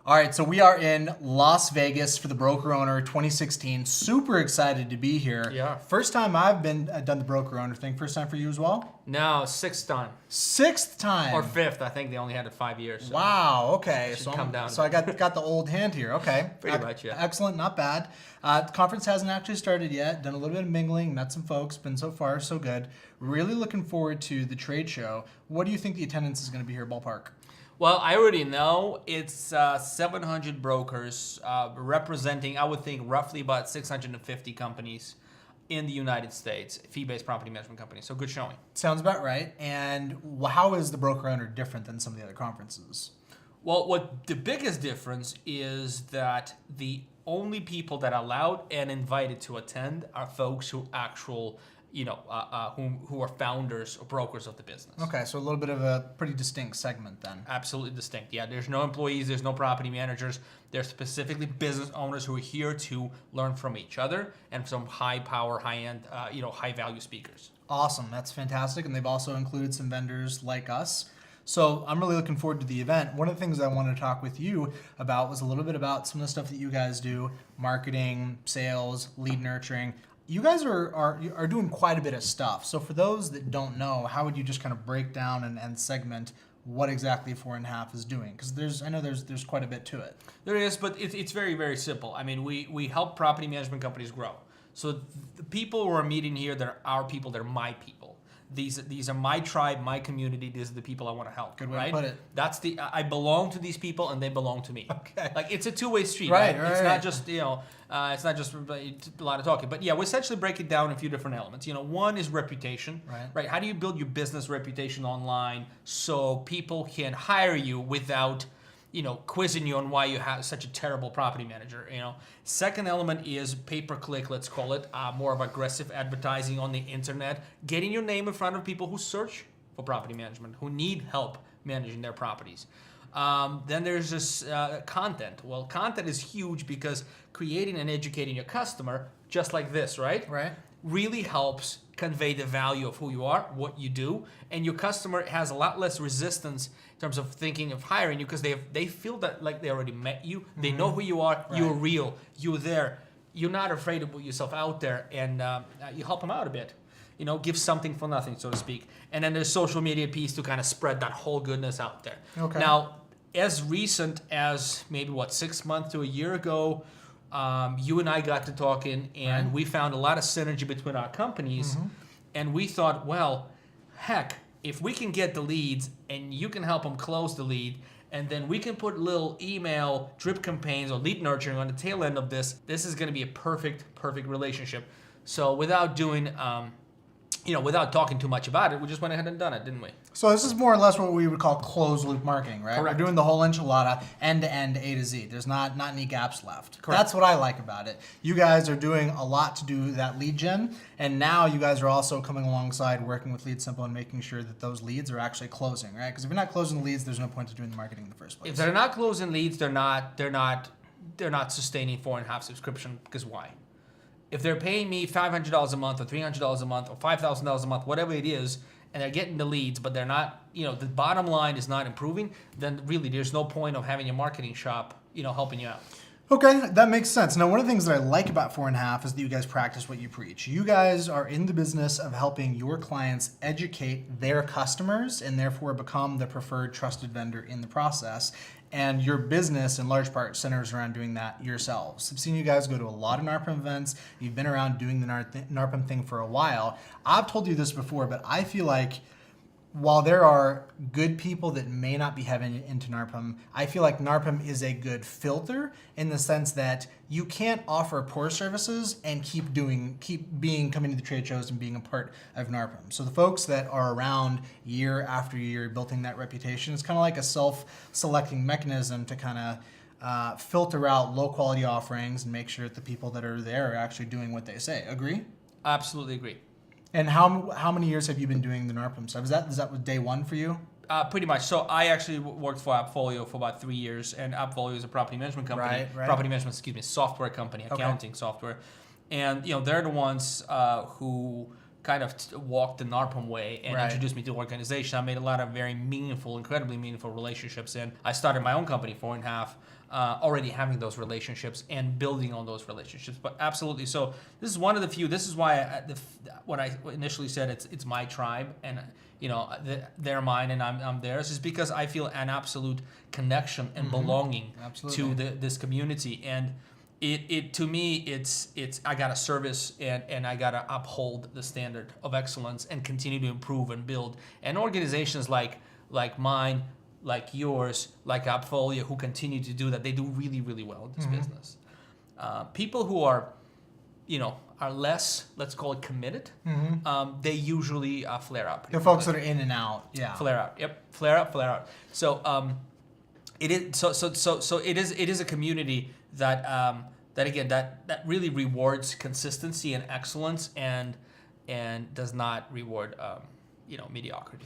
All right, so we are in Las Vegas for the Broker Owner 2016. Super excited to be here. Yeah. First time I've done the Broker Owner thing. First time for you as well? No, sixth time. Sixth time. Or fifth. I think they only had it 5 years. So. Wow. Okay. Should come down. So I got the old hand here. Okay. Pretty much, yeah. Excellent. Not bad. The conference hasn't actually started yet. Done a little bit of mingling. Met some folks. Been so far so good. Really looking forward to the trade show. What do you think the attendance is going to be here, ballpark? Well, I already know it's 700 brokers representing, I would think, roughly about 650 companies in the United States, fee-based property management companies. So good showing. Sounds about right. And how is the Broker Owner different than some of the other conferences? Well, what the biggest difference is that the only people that are allowed and invited to attend are folks who who are founders or brokers of the business. Okay, so a little bit of a pretty distinct segment then. Absolutely distinct. Yeah, there's no employees, there's no property managers. They're specifically business owners who are here to learn from each other and some high power, high-end, high value speakers. Awesome, that's fantastic. And they've also included some vendors like us. So I'm really looking forward to the event. One of the things I wanted to talk with you about was a little bit about some of the stuff that you guys do, marketing, sales, lead nurturing. You guys are doing quite a bit of stuff. So for those that don't know, how would you just kind of break down and segment what exactly Fourandhalf is doing? Because I know there's quite a bit to it. There is, but it's very, very simple. I mean, we help property management companies grow. So the people who are meeting here, they're our people, they're my people. These are my tribe, my community. These are the people I want to help. Good way right? to put it. I belong to these people, and they belong to me. Okay. Like it's a two-way street. Right. It's not just it's not just a lot of talking. But yeah, we essentially break it down in a few different elements. One is reputation. Right. How do you build your business reputation online so people can hire you without quizzing you on why you have such a terrible property manager. Second element is pay-per-click, let's call it, more of aggressive advertising on the internet, getting your name in front of people who search for property management, who need help managing their properties. Then there's this content. Well, content is huge because creating and educating your customer, just like this, right? Really helps convey the value of who you are, what you do, and your customer has a lot less resistance in terms of thinking of hiring you because they feel that like they already met you, they know who you are, you're real, you're there, you're not afraid to put yourself out there, and you help them out a bit. Give something for nothing, so to speak. And then there's social media piece to kind of spread that whole goodness out there. Okay. Now, as recent as maybe 6 months to a year ago, you and I got to talking, and we found a lot of synergy between our companies, and we thought, well, heck, if we can get the leads and you can help them close the lead, and then we can put little email drip campaigns or lead nurturing on the tail end of this is going to be a perfect relationship. So without doing without talking too much about it, we just went ahead and done it, didn't we? So this is more or less what we would call closed loop marketing, right? Correct. We're doing the whole enchilada, end to end, A to Z. There's not any gaps left. Correct. That's what I like about it. You guys are doing a lot to do that lead gen, and now you guys are also coming alongside working with LeadSimple and making sure that those leads are actually closing, right? Because if you're not closing the leads, there's no point to doing the marketing in the first place. If they're not closing leads, they're not sustaining 4.5 subscription. Because why? If they're paying me $500 a month or $300 a month or $5,000 a month, whatever it is, and they're getting the leads, but they're not, the bottom line is not improving, then really there's no point of having a marketing shop, helping you out. Okay, that makes sense. Now, one of the things that I like about Fourandhalf is that you guys practice what you preach. You guys are in the business of helping your clients educate their customers and therefore become the preferred trusted vendor in the process. And your business, in large part, centers around doing that yourselves. I've seen you guys go to a lot of NARPM events. You've been around doing the NARPM thing for a while. I've told you this before, but I feel like while there are good people that may not be heading into NARPM, I feel like NARPM is a good filter in the sense that you can't offer poor services and keep coming to the trade shows and being a part of NARPM. So the folks that are around year after year building that reputation, it's kind of like a self-selecting mechanism to kind of filter out low quality offerings and make sure that the people that are there are actually doing what they say. Agree? Absolutely agree. And how many years have you been doing the NARPM stuff? Is that day one for you? Pretty much. So I actually worked for Appfolio for about 3 years, and Appfolio is a property management company. Right. Property management, software company, accounting software. And they're the ones who kind of walked the NARPM way and Right. introduced me to the organization. I made a lot of very meaningful, incredibly meaningful relationships, and I started my own company, Fourandhalf, already having those relationships and building on those relationships. But absolutely, so this is one of the few. This is why when I initially said it's my tribe, and they're mine and I'm theirs, is because I feel an absolute connection and belonging to this community. And it to me, it's I gotta service and I gotta uphold the standard of excellence and continue to improve and build. And organizations like mine, like yours, like Appfolio, who continue to do that, they do really, really well in this business. People who are less, let's call it, committed, they usually flare up. The folks that are in and out, yeah. Flare out. Yep. Flare up. So it is a community that that really rewards consistency and excellence and does not reward mediocrity.